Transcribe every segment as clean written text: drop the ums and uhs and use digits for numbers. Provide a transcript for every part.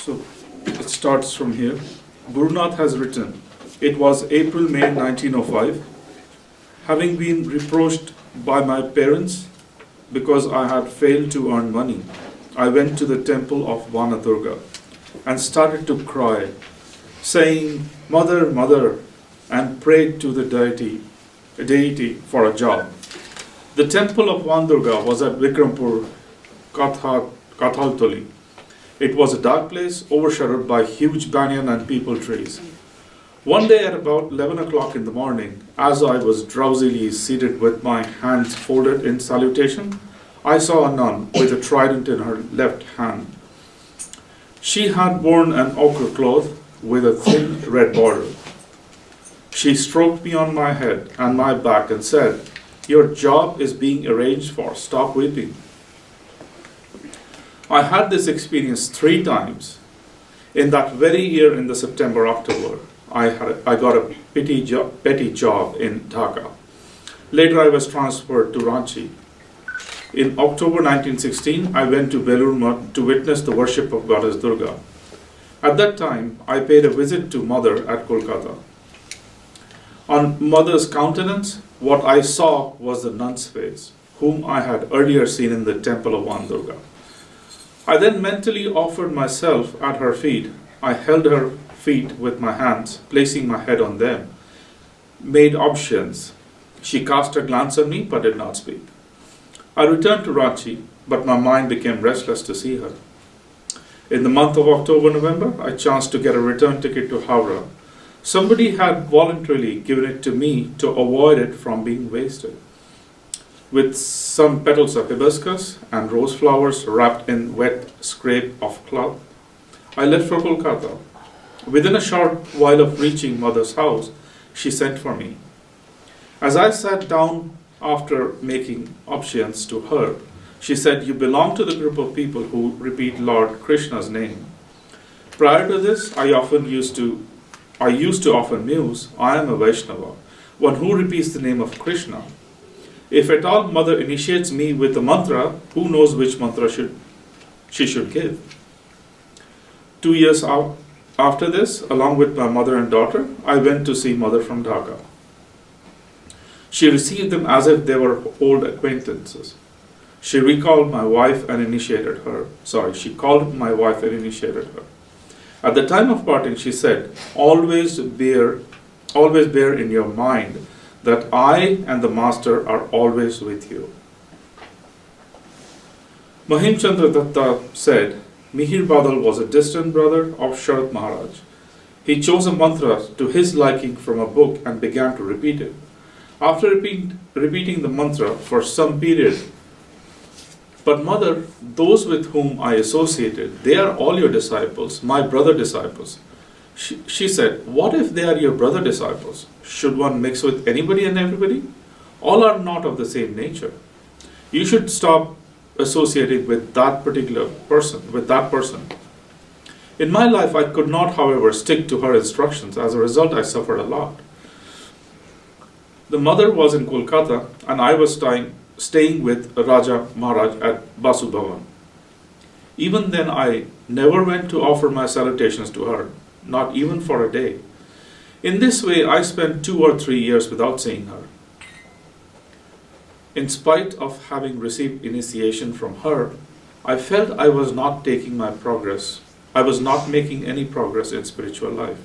So it starts from here. Gurunath has written, it was April-May 1905. Having been reproached by my parents because I had failed to earn money, I went to the temple of Vanadurga and started to cry, saying, Mother, Mother, and prayed to the deity for a job. The temple of Vanadurga was at Vikrampur, Kathaltoli. It was a dark place overshadowed by huge banyan and peepal trees. One day at about 11 o'clock in the morning, as I was drowsily seated with my hands folded in salutation, I saw a nun with a trident in her left hand. She had worn an ochre cloth with a thin red border. She stroked me on my head and my back and said, Your job is being arranged for. Stop weeping. I had this experience 3 times. In that very year, in the September-October, I got a petty job in Dhaka. Later, I was transferred to Ranchi. In October 1916, I went to Belur to witness the worship of Goddess Durga. At that time, I paid a visit to Mother at Kolkata. On Mother's countenance, what I saw was the nun's face, whom I had earlier seen in the temple of Vanadurga. I then mentally offered myself at her feet. I held her feet with my hands, placing my head on them, made obeisance. She cast a glance at me but did not speak. I returned to Ranchi, but my mind became restless to see her. In the month of October-November, I chanced to get a return ticket to Howrah. Somebody had voluntarily given it to me to avoid it from being wasted. With some petals of hibiscus and rose flowers wrapped in wet scrape of cloth, I left for Kolkata. Within a short while of reaching Mother's house, she sent for me. As I sat down after making obeisance to her, she said, You belong to the group of people who repeat Lord Krishna's name. Prior to this, I used to often muse, I am a Vaishnava, one who repeats the name of Krishna. If at all Mother initiates me with the mantra, who knows which mantra she should give? 2 years after this, along with my mother and daughter, I went to see Mother from Dhaka. She received them as if they were old acquaintances. She called my wife and initiated her. At the time of parting, she said, always bear in your mind that I and the Master are always with you. Mahim Chandra Datta said, Mihir Badal was a distant brother of Sharat Maharaj. He chose a mantra to his liking from a book and began to repeat it. After repeating the mantra for some period, But Mother, those with whom I associated, they are all your disciples, my brother disciples. She said, what if they are your brother disciples? Should one mix with anybody and everybody? All are not of the same nature. You should stop associating with that person. In my life, I could not, however, stick to her instructions. As a result, I suffered a lot. The mother was in Kolkata, and I was staying with Raja Maharaj at Basu Bhavan. Even then, I never went to offer my salutations to her, not even for a day. In this way, I spent 2 or 3 years without seeing her. In spite of having received initiation from her, I felt I was not making any progress in spiritual life.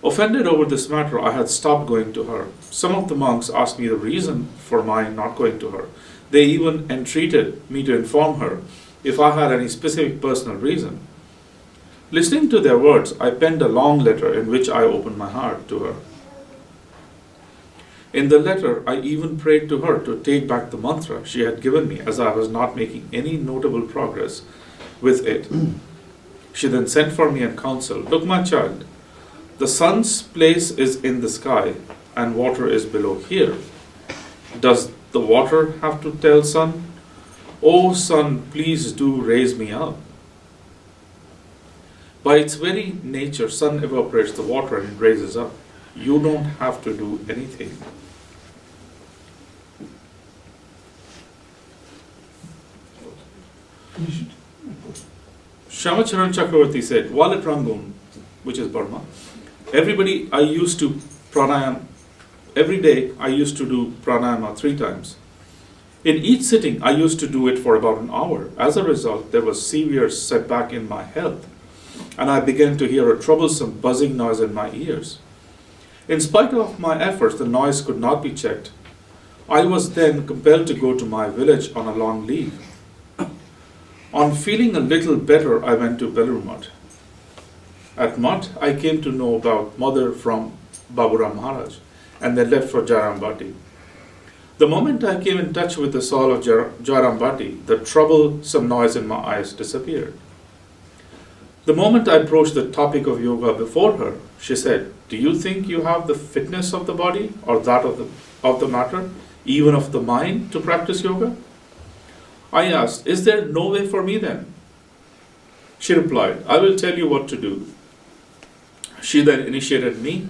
Offended over this matter, I had stopped going to her. Some of the monks asked me the reason for my not going to her. They even entreated me to inform her if I had any specific personal reason. Listening to their words, I penned a long letter in which I opened my heart to her. In the letter, I even prayed to her to take back the mantra she had given me, as I was not making any notable progress with it. She then sent for me and counseled, Look, my child, the sun's place is in the sky and water is below here. Does the water have to tell sun, Oh sun, please do raise me up? By its very nature, sun evaporates the water and it raises up. You don't have to do anything. Shamacharan Chakravarti said, while at Rangoon, which is Burma, I used to pranayam, every day I used to do pranayama 3 times. In each sitting, I used to do it for about an hour. As a result, there was severe setback in my health, and I began to hear a troublesome buzzing noise in my ears. In spite of my efforts, the noise could not be checked. I was then compelled to go to my village on a long leave. On feeling a little better, I went to Belur Mutt. At Mutt, I came to know about Mother from Baburam Maharaj, and then left for Jairambati. The moment I came in touch with the soul of Jairambati, the troublesome noise in my eyes disappeared. The moment I broached the topic of yoga before her, she said, "Do you think you have the fitness of the body or that of the matter, even of the mind, to practice yoga?" I asked, "Is there no way for me then?" She replied, "I will tell you what to do." She then initiated me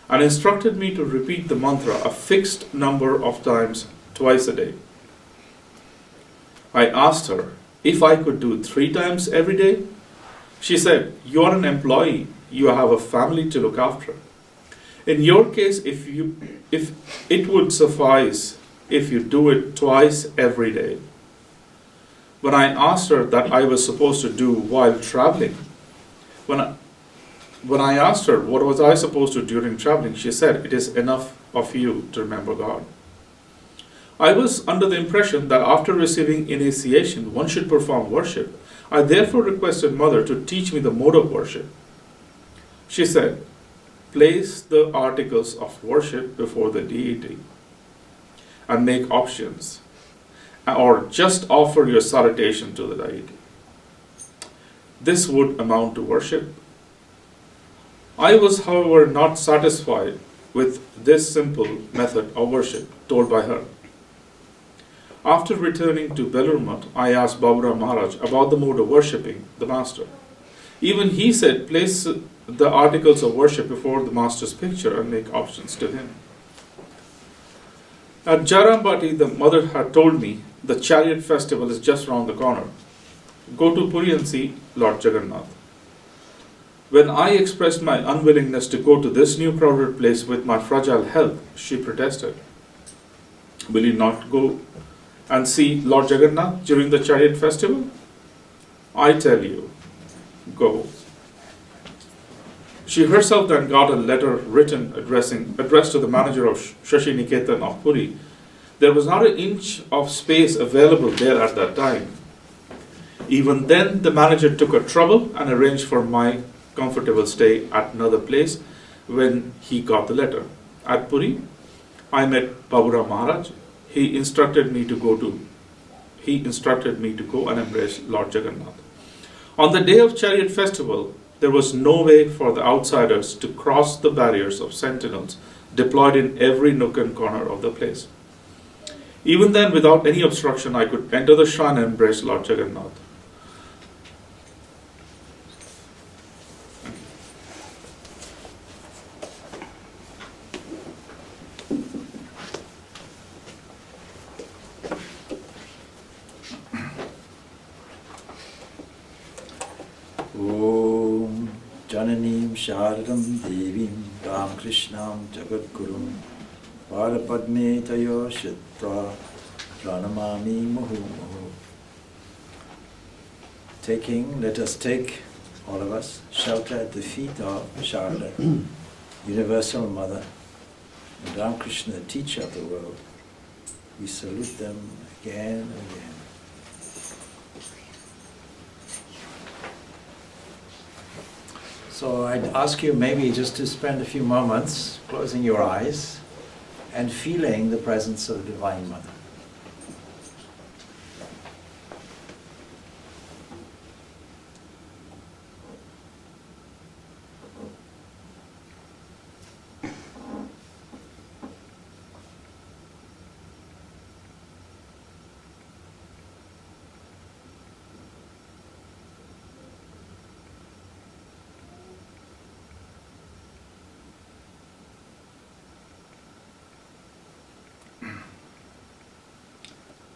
and instructed me to repeat the mantra a fixed number of times twice a day. I asked her if I could do 3 times every day. She said, "You are an employee, you have a family to look after. In your case, if it would suffice if you do it twice every day." When I asked her that I was supposed to do while traveling, when I asked her what was I supposed to do during traveling, she said, "It is enough of you to remember God." I was under the impression that after receiving initiation, one should perform worship. I therefore requested Mother to teach me the mode of worship. She said, "Place the articles of worship before the deity and make options, or just offer your salutation to the deity. This would amount to worship." I was, however, not satisfied with this simple method of worship told by her. After returning to Belur Mutt, I asked Baburam Maharaj about the mode of worshipping the master. Even he said, "Place the articles of worship before the master's picture and make options to him." At Jairambati, the mother had told me the chariot festival is just round the corner. Go to Puri and see Lord Jagannath. When I expressed my unwillingness to go to this new crowded place with my fragile health, she protested. "Will you not go and see Lord Jagannath during the chariot festival? I tell you, go." She herself then got a letter written addressed to the manager of Shashi Niketan of Puri. There was not an inch of space available there at that time. Even then, the manager took a trouble and arranged for my comfortable stay at another place when he got the letter. At Puri, I met Baburam Maharaj. He instructed me to go and embrace Lord Jagannath. On the day of chariot festival, there was no way for the outsiders to cross the barriers of sentinels deployed in every nook and corner of the place. Even then, without any obstruction, I could enter the shrine and embrace Lord Jagannath. Om Jananim Sharadam Devim Ram Krishnam Jagadgurum Parapadme Tayo Shitva Pranamami Muhu Muhu. Let us take, all of us, shelter at the feet of Sarada, Universal Mother, and Ram Krishna, the teacher of the world. We salute them again and again. So I'd ask you maybe just to spend a few moments closing your eyes and feeling the presence of the Divine Mother.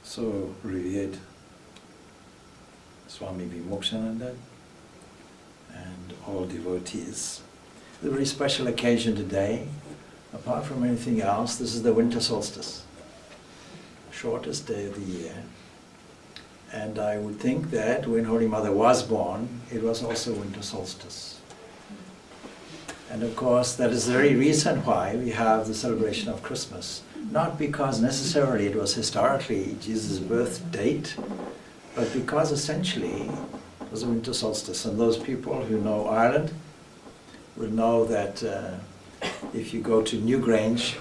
So, revered Swami Purnananda, and all devotees. It's a very special occasion today. Apart from anything else, this is the winter solstice, shortest day of the year. And I would think that when Holy Mother was born, it was also winter solstice. And of course, that is the very reason why we have the celebration of Christmas. Not because necessarily it was historically Jesus' birth date, but because essentially it was a winter solstice. And those people who know Ireland will know that if you go to Newgrange,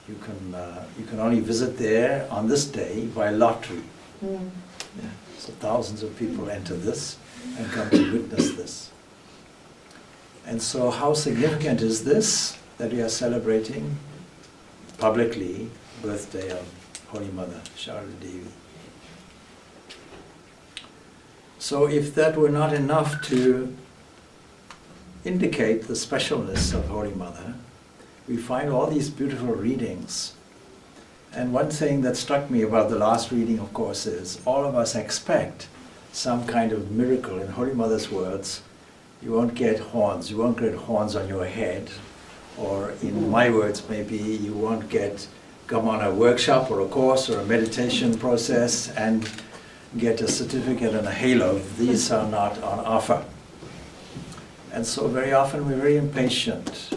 you can only visit there on this day by lottery. Yeah. So thousands of people enter this and come to witness this. And so how significant is this, that we are celebrating publicly birthday of Holy Mother, Sarada Devi. So if that were not enough to indicate the specialness of Holy Mother, we find all these beautiful readings. And one thing that struck me about the last reading, of course, is all of us expect some kind of miracle. In Holy Mother's words, you won't get horns. You won't get horns on your head. Or in my words, maybe you won't come on a workshop or a course or a meditation process and get a certificate and a halo. These are not on offer. And so very often we're very impatient.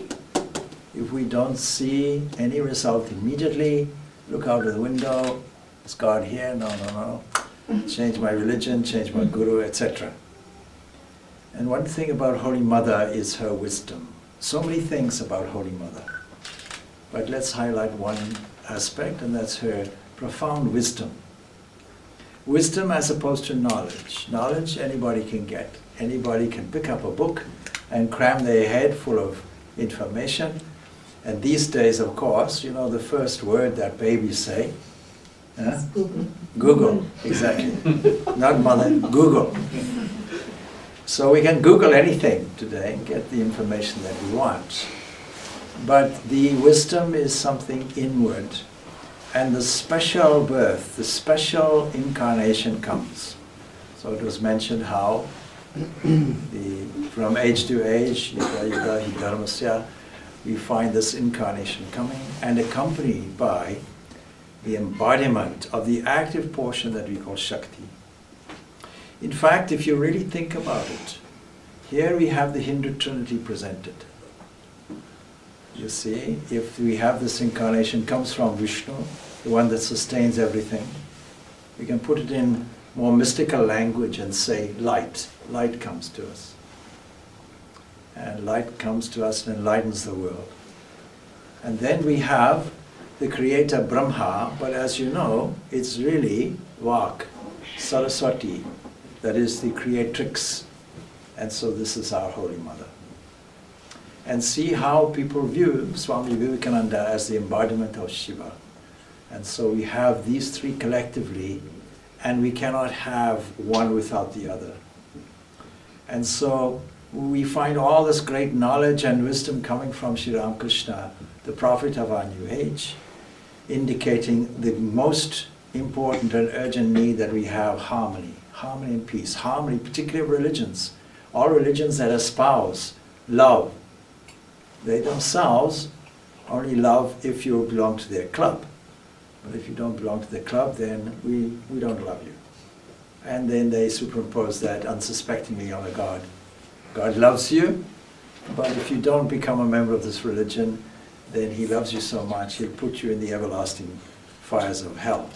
If we don't see any result immediately, look out of the window, is God here? No. Change my religion, change my guru, etc. And one thing about Holy Mother is her wisdom. So many things about Holy Mother. But let's highlight one aspect, and that's her profound wisdom. Wisdom as opposed to knowledge. Knowledge anybody can get. Anybody can pick up a book and cram their head full of information. And these days, of course, you know the first word that babies say? Huh? Google. Google, exactly. Not mother, Google. So we can Google anything today and get the information that we want. But the wisdom is something inward. And the special birth, the special incarnation comes. So it was mentioned how from age to age, yuga hi dharmasya, we find this incarnation coming and accompanied by the embodiment of the active portion that we call Shakti. In fact, if you really think about it, here we have the Hindu Trinity presented. You see, if we have this incarnation comes from Vishnu, the one that sustains everything, we can put it in more mystical language and say light. Light comes to us. And light comes to us and enlightens the world. And then we have the creator Brahma, but as you know, it's really Vak, Saraswati, that is the creatrix. And so this is our Holy Mother. And see how people view Swami Vivekananda as the embodiment of Shiva. And so we have these three collectively, and we cannot have one without the other. And so we find all this great knowledge and wisdom coming from Sri Ramakrishna, the prophet of our new age, indicating the most important and urgent need that we have: harmony. Harmony and peace. Harmony, particularly religions. All religions that espouse love, they themselves only love if you belong to their club. But if you don't belong to the club, then we don't love you. And then they superimpose that unsuspectingly on a God. God loves you, but if you don't become a member of this religion, then he loves you so much, he'll put you in the everlasting fires of hell.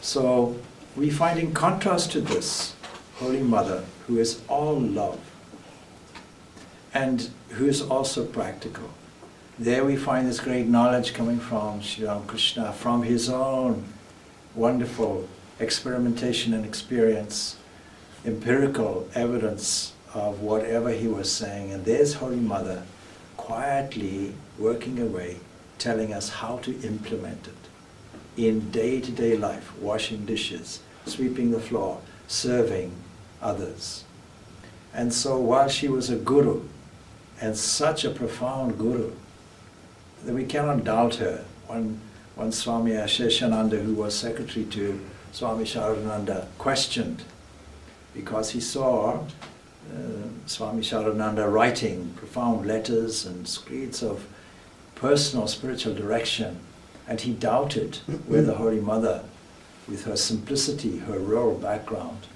So we find in contrast to this, Holy Mother, who is all love, and who is also practical. There we find this great knowledge coming from Sri Ramakrishna, from his own wonderful experimentation and experience, empirical evidence of whatever he was saying. And there's Holy Mother quietly working away, telling us how to implement it in day-to-day life, washing dishes, sweeping the floor, serving others. And so while she was a guru, and such a profound guru, that we cannot doubt her. One Swami Asheshananda, who was secretary to Swami Purnananda, questioned because he saw Swami Sarananda writing profound letters and screeds of personal spiritual direction, and he doubted whether Holy Mother, with her simplicity, her rural background,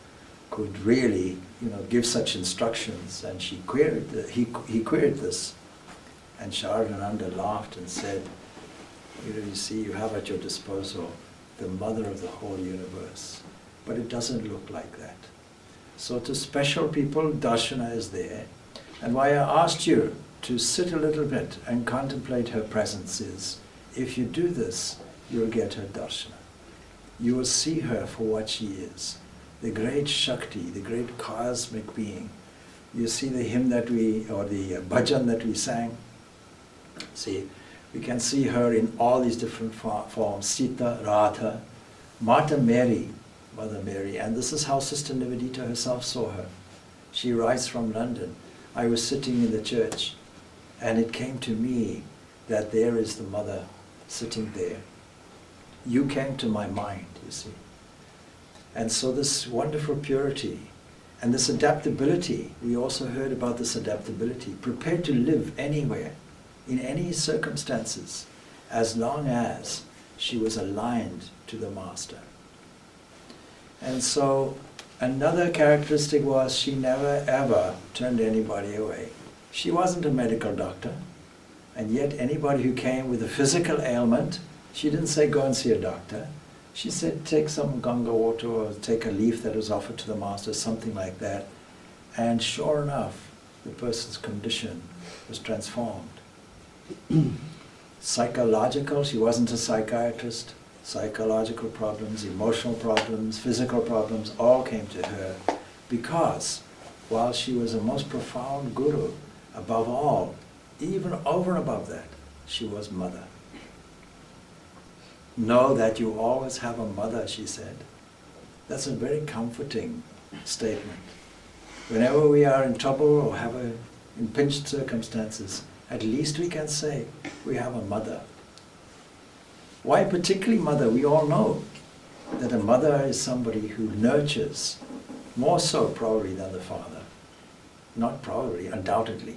could really, give such instructions. And he queried this, and Sarananda laughed and said, you see, you have at your disposal the Mother of the whole universe, but it doesn't look like that. So to special people, darshana is there. And why I asked you to sit a little bit and contemplate her presence is, if you do this, you'll get her darshana. You will see her for what she is, the great Shakti, the great cosmic being. You see the hymn or the bhajan that we sang? See, we can see her in all these different forms, Sita, Radha, Mata Mary, Mother Mary, and this is how Sister Nivedita herself saw her. She writes from London, I was sitting in the church, and it came to me that there is the Mother sitting there. You came to my mind, you see. And so this wonderful purity and this adaptability, we also heard about this adaptability, prepared to live anywhere, in any circumstances, as long as she was aligned to the Master. And so another characteristic was she never ever turned anybody away. She wasn't a medical doctor, and yet anybody who came with a physical ailment, she didn't say go and see a doctor. She said take some Ganga water or take a leaf that was offered to the Master, something like that. And sure enough, the person's condition was transformed. Psychological, she wasn't a psychiatrist. Psychological problems, emotional problems, physical problems, all came to her because while she was a most profound guru, above all, even over and above that, she was Mother. Know that you always have a mother, she said. That's a very comforting statement. Whenever we are in trouble or in pinched circumstances, at least we can say we have a mother. Why particularly mother? We all know that a mother is somebody who nurtures, more so probably than the father. Not probably, undoubtedly.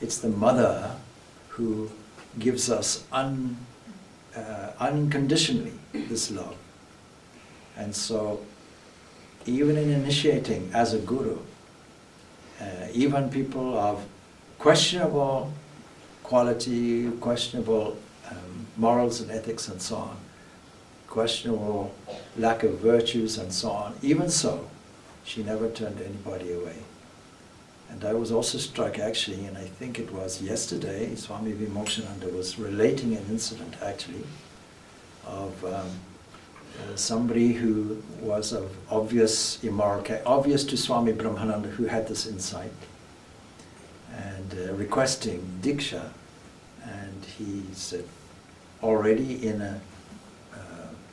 It's the mother who gives us unconditionally this love. And so, even in initiating as a guru, even people of questionable quality, questionable morals and ethics and so on, questionable lack of virtues and so on, even so, she never turned anybody away. And I was also struck actually, and I think it was yesterday, Swami Vimokshananda was relating an incident actually of somebody who was of obvious immoral, obvious to Swami Brahmananda, who had this insight, and requesting Diksha, and he said, already in a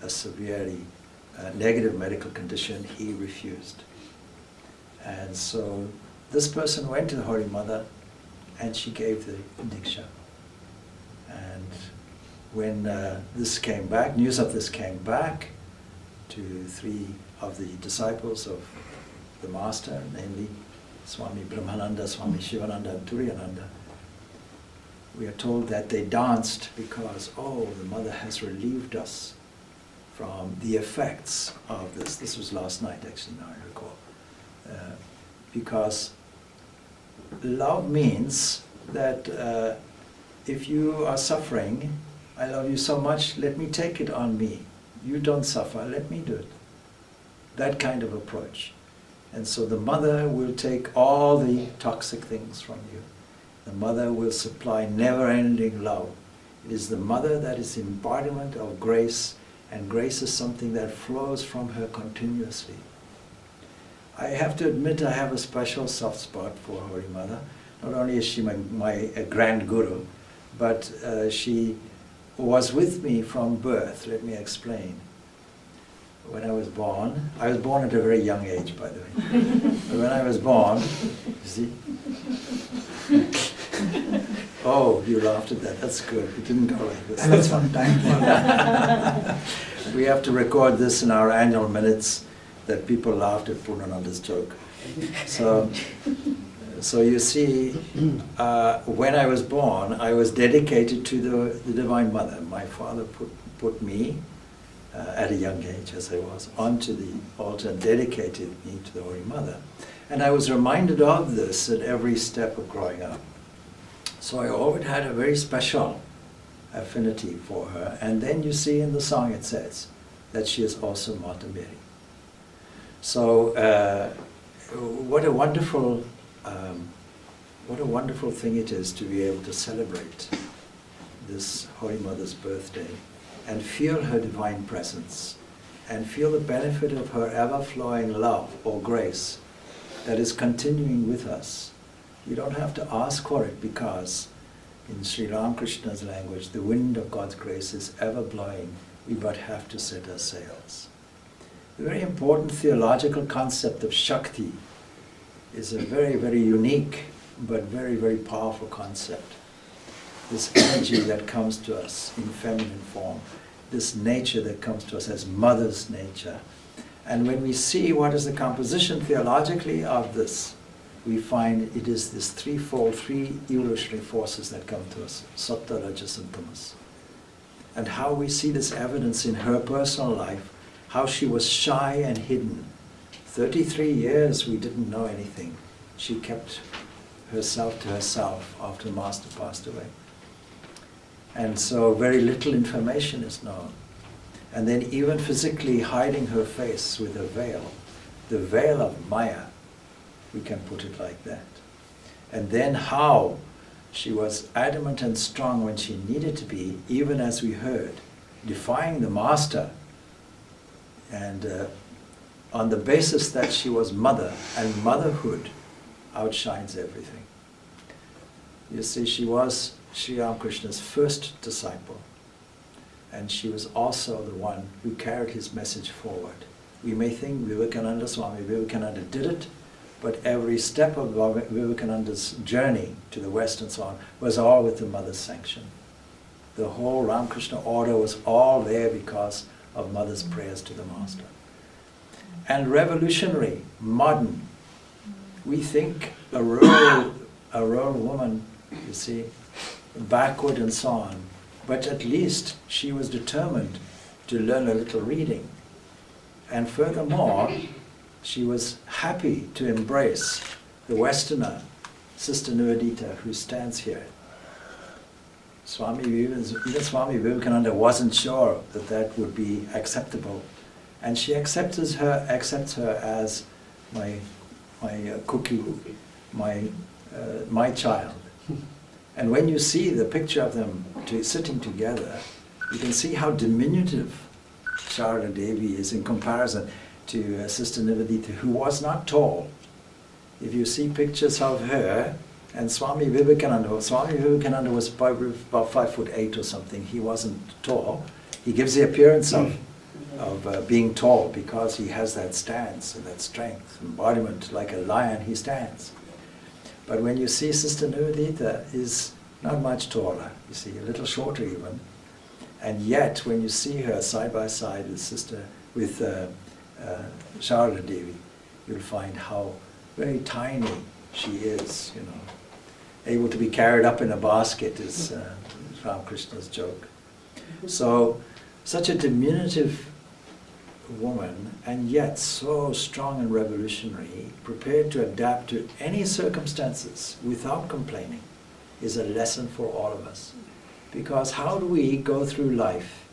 severely negative medical condition, he refused. And so this person went to the Holy Mother and she gave the Diksha. And when this came back, news of this came back to 3 of the disciples of the Master, namely Swami Brahmananda, Swami Shivananda, and Turiyananda, we are told that they danced because, oh, the Mother has relieved us from the effects of this. This was last night, actually, now I recall. Because love means that if you are suffering, I love you so much, let me take it on me. You don't suffer, let me do it. That kind of approach. And so the Mother will take all the toxic things from you. The Mother will supply never-ending love. It is the Mother that is the embodiment of grace, and grace is something that flows from her continuously. I have to admit I have a special soft spot for Holy Mother. Not only is she my grand guru, but she was with me from birth. Let me explain. When I was born at a very young age, by the way. But when I was born, you see? Oh, you laughed at that. That's good. It didn't go like this. That's one time. We have to record this in our annual minutes, that people laughed at Purnananda's joke. So you see, when I was born, I was dedicated to the Divine Mother. My father put me, at a young age as I was, onto the altar and dedicated me to the Holy Mother. And I was reminded of this at every step of growing up. So I always had a very special affinity for her. And then you see in the song it says that she is also Mata Mary. So what a wonderful thing it is to be able to celebrate this Holy Mother's birthday and feel her divine presence and feel the benefit of her ever-flowing love or grace that is continuing with us. You don't have to ask for it, because in Sri Ramakrishna's language, the wind of God's grace is ever blowing. We but have to set our sails. The very important theological concept of Shakti is a very, very unique but very, very powerful concept. This energy that comes to us in feminine form, this nature that comes to us as mother's nature. And when we see what is the composition theologically of this, we find it is this threefold, three evolutionary forces that come to us, Sattva, Rajas and Tamas. And how we see this evidence in her personal life, how she was shy and hidden. 33 years we didn't know anything. She kept herself to herself after the master passed away. And so very little information is known. And then even physically hiding her face with a veil, the veil of Maya, we can put it like that. And then how she was adamant and strong when she needed to be, even as we heard, defying the master, and on the basis that she was mother, and motherhood outshines everything. You see, she was Sri Ramakrishna's first disciple, and she was also the one who carried his message forward. We may think Vivekananda, Swami Vivekananda did it, but every step of Vivekananda's journey to the West and so on was all with the mother's sanction. The whole Ramakrishna order was all there because of mother's prayers to the master. And revolutionary, modern. We think a rural woman, you see, backward and so on, but at least she was determined to learn a little reading. And furthermore, she was happy to embrace the Westerner, Sister Nivedita, who stands here. Even Swami Vivekananda wasn't sure that that would be acceptable. And she accepts her as my cookie, my child. And when you see the picture of them sitting together, you can see how diminutive Sarada Devi is in comparison to Sister Nivedita, who was not tall. If you see pictures of her and Swami Vivekananda was about 5'8" or something. He wasn't tall. He gives the appearance of being tall because he has that stance and that strength, embodiment, like a lion he stands. But when you see Sister Nivedita is not much taller, you see, a little shorter even. And yet, when you see her side by side with Sarada Devi, you'll find how very tiny she is, you know. Able to be carried up in a basket is Ramakrishna's joke. So, such a diminutive woman, and yet so strong and revolutionary, prepared to adapt to any circumstances without complaining, is a lesson for all of us. Because how do we go through life?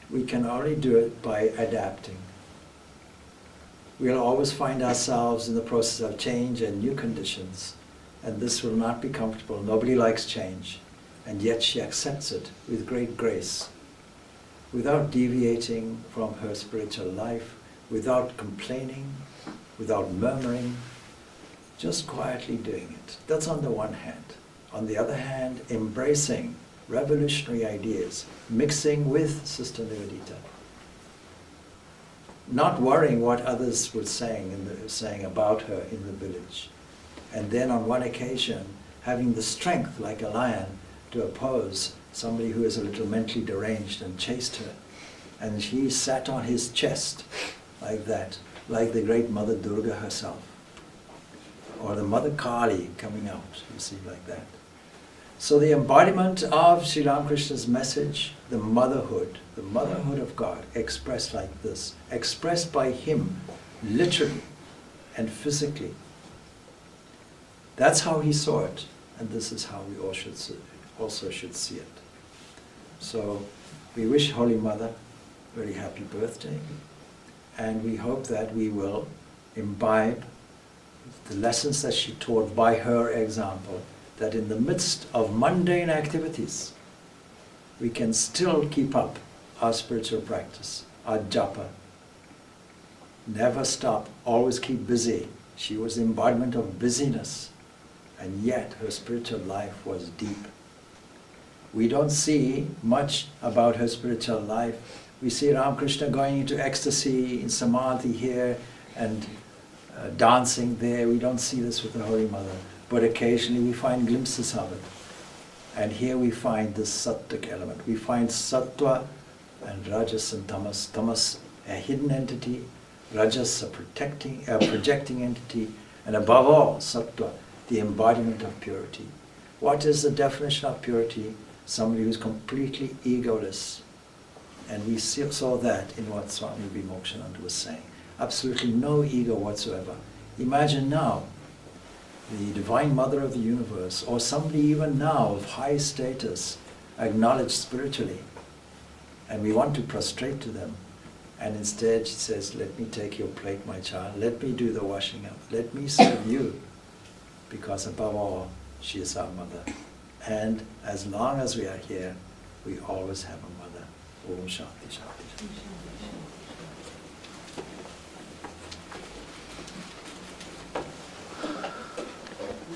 We can only do it by adapting. We'll always find ourselves in the process of change and new conditions, and this will not be comfortable. Nobody likes change, and yet she accepts it with great grace, without deviating from her spiritual life, without complaining, without murmuring, just quietly doing it. That's on the one hand. On the other hand, embracing revolutionary ideas, mixing with Sister Nivedita, not worrying what others were saying about her in the village. And then on one occasion, having the strength, like a lion, to oppose somebody who is a little mentally deranged, and chased her. And he sat on his chest like that, like the great Mother Durga herself, or the Mother Kali coming out, you see, like that. So the embodiment of Sri Ramakrishna's message, the motherhood of God, expressed like this, expressed by him, literally and physically. That's how he saw it, and this is how we all also should see it. So we wish Holy Mother a very happy birthday, and we hope that we will imbibe the lessons that she taught by her example, that in the midst of mundane activities, we can still keep up our spiritual practice, our japa. Never stop, always keep busy. She was the embodiment of busyness, and yet her spiritual life was deep. We don't see much about her spiritual life. We see Ramakrishna going into ecstasy, in samadhi here, and dancing there. We don't see this with the Holy Mother, but occasionally we find glimpses of it. And here we find this sattvic element. We find sattva and rajas and tamas. Tamas, a hidden entity, rajas, a projecting entity, and above all, sattva, the embodiment of purity. What is the definition of purity? Somebody who's completely egoless. And we saw that in what Swami Purnananda was saying. Absolutely no ego whatsoever. Imagine now the Divine Mother of the Universe, or somebody even now of high status, acknowledged spiritually, and we want to prostrate to them, and instead she says, let me take your plate, my child, let me do the washing up, let me serve you, because above all, she is our mother. And as long as we are here, we always have a mother. Om Shanti Shanti Shanti.